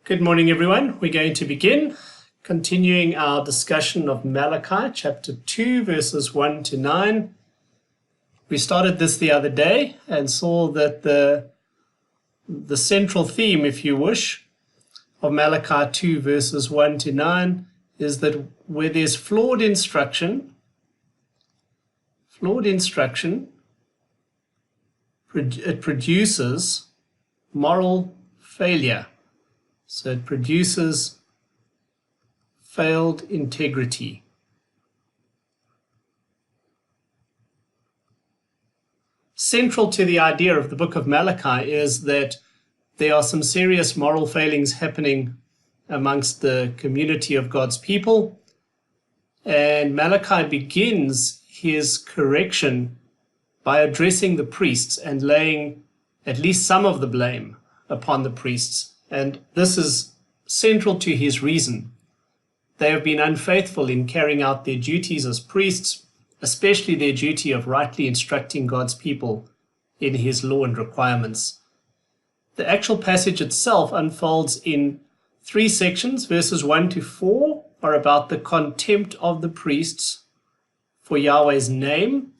Good morning, everyone. We're going to begin continuing our discussion of Malachi chapter 2, verses 1 to 9. We started this the other day and saw that the central theme, if you wish, of Malachi 2, verses 1 to 9 is that where there's flawed instruction, it produces moral failure. So it produces failed integrity. Central to the idea of the book of Malachi is that there are some serious moral failings happening amongst the community of God's people. And Malachi begins his correction by addressing the priests and laying at least some of the blame upon the priests. And this is central to his reason. They have been unfaithful in carrying out their duties as priests, especially their duty of rightly instructing God's people in his law and requirements. The actual passage itself unfolds in three sections. Verses 1 to 4 are about the contempt of the priests for Yahweh's name.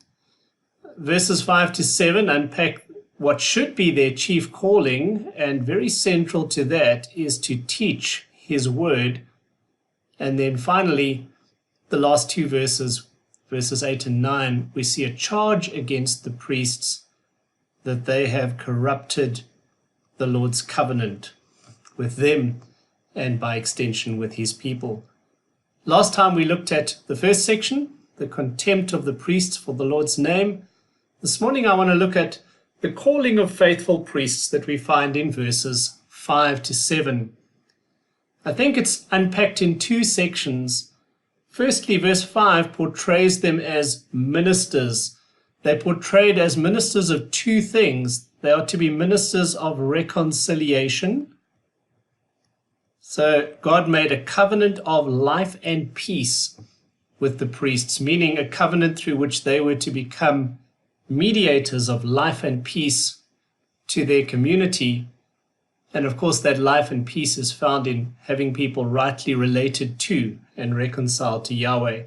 Verses 5 to 7 unpack what should be their chief calling, and very central to that is to teach his word. And then finally, the last two verses, verses 8 and 9, we see a charge against the priests that they have corrupted the Lord's covenant with them and by extension with his people. Last time we looked at the first section, the contempt of the priests for the Lord's name. This morning I want to look at the calling of faithful priests that we find in verses 5 to 7. I think it's unpacked in two sections. Firstly, verse 5 portrays them as ministers. They're portrayed as ministers of two things. They are to be ministers of reconciliation. So God made a covenant of life and peace with the priests, meaning a covenant through which they were to become mediators of life and peace to their community. And of course, that life and peace is found in having people rightly related to and reconciled to Yahweh.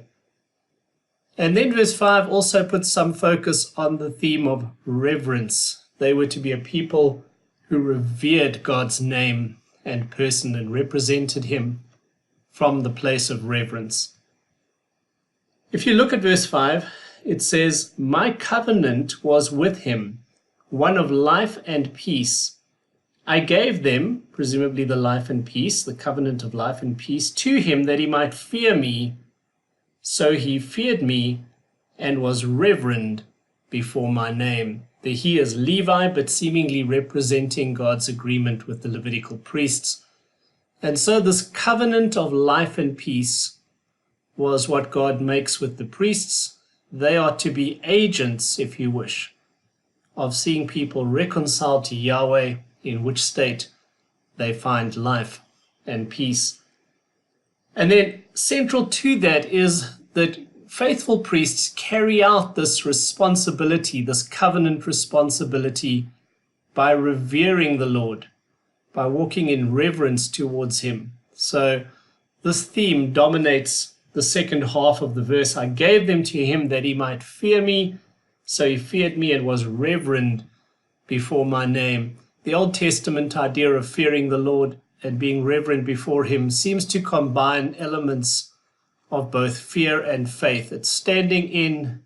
And then verse 5 also puts some focus on the theme of reverence. They were to be a people who revered God's name and person and represented him from the place of reverence. If you look at verse 5, it says, "My covenant was with him, one of life and peace. I gave them," presumably the life and peace, the covenant of life and peace, "to him that he might fear me. So he feared me and was reverend before my name." The he is Levi, but seemingly representing God's agreement with the Levitical priests. And so this covenant of life and peace was what God makes with the priests. They are to be agents, if you wish, of seeing people reconciled to Yahweh, in which state they find life and peace. And then central to that is that faithful priests carry out this responsibility, this covenant responsibility, by revering the Lord, by walking in reverence towards him. So this theme dominates the second half of the verse. "I gave them to him that he might fear me, so he feared me and was reverend before my name." The Old Testament idea of fearing the Lord and being reverent before him seems to combine elements of both fear and faith. It's standing in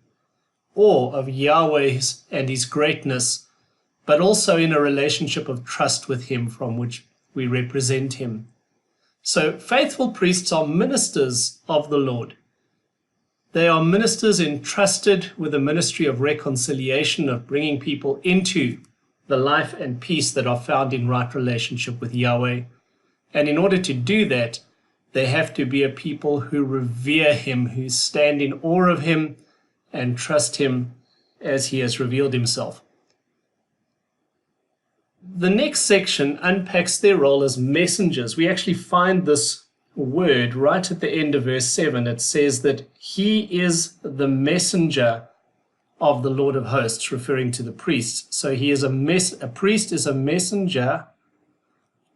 awe of Yahweh's and his greatness, but also in a relationship of trust with him from which we represent him. So faithful priests are ministers of the Lord. They are ministers entrusted with a ministry of reconciliation, of bringing people into the life and peace that are found in right relationship with Yahweh. And in order to do that, they have to be a people who revere him, who stand in awe of him and trust him as he has revealed himself. The next section unpacks their role as messengers. We actually find this word right at the end of verse 7. It says that he is the messenger of the Lord of hosts, referring to the priests. So he is a priest is a messenger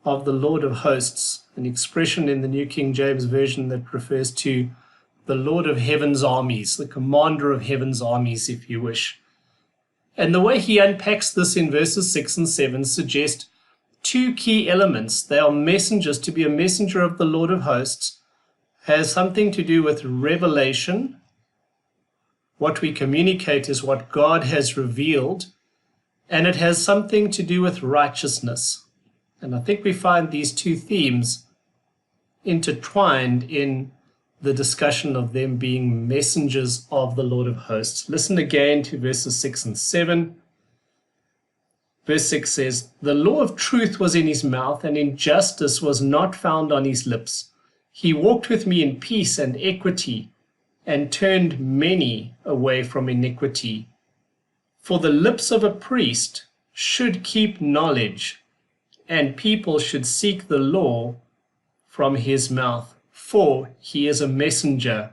of the Lord of hosts, an expression in the New King James Version that refers to the Lord of heaven's armies, the commander of heaven's armies, if you wish. And the way he unpacks this in verses 6 and 7 suggests two key elements. They are messengers. To be a messenger of the Lord of hosts has something to do with revelation. What we communicate is what God has revealed, and it has something to do with righteousness. And I think we find these two themes intertwined in the discussion of them being messengers of the Lord of hosts. Listen again to verses 6 and 7. Verse 6 says, "The law of truth was in his mouth, and injustice was not found on his lips. He walked with me in peace and equity, and turned many away from iniquity. For the lips of a priest should keep knowledge, and people should seek the law from his mouth. For he is a messenger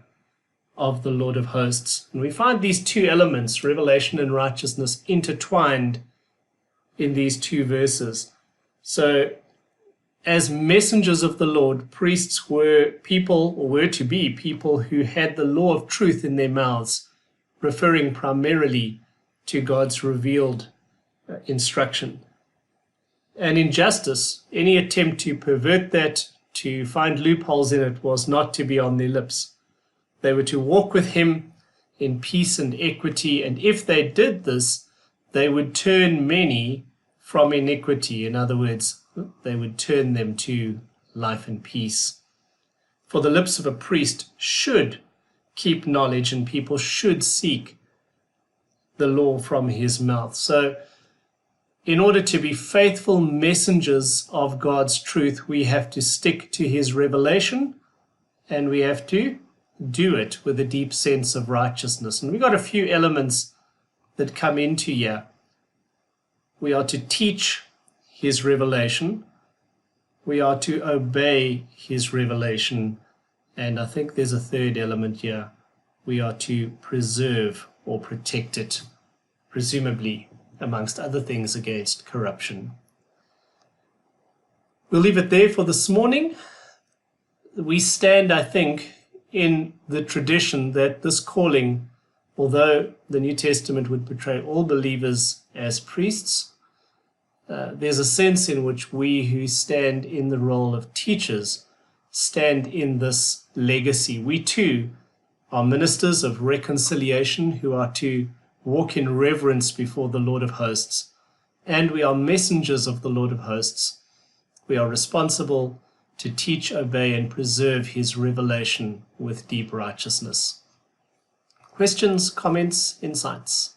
of the Lord of hosts." And we find these two elements, revelation and righteousness, intertwined in these two verses. So, as messengers of the Lord, priests were to be people who had the law of truth in their mouths, referring primarily to God's revealed instruction. And injustice, any attempt to pervert that, to find loopholes in it, was not to be on their lips. They were to walk with him in peace and equity, and if they did this, they would turn many from iniquity. In other words, they would turn them to life and peace. For the lips of a priest should keep knowledge, and people should seek the law from his mouth. So, in order to be faithful messengers of God's truth, we have to stick to his revelation, and we have to do it with a deep sense of righteousness. And we've got a few elements that come into here. We are to teach his revelation. We are to obey his revelation. And I think there's a third element here. We are to preserve or protect it, presumably, amongst other things, against corruption. We'll leave it there for this morning. We stand, I think, in the tradition that this calling, although the New Testament would portray all believers as priests, there's a sense in which we who stand in the role of teachers stand in this legacy. We too are ministers of reconciliation who are to walk in reverence before the Lord of hosts, and we are messengers of the Lord of hosts. We are responsible to teach, obey, and preserve his revelation with deep righteousness. Questions, comments, insights?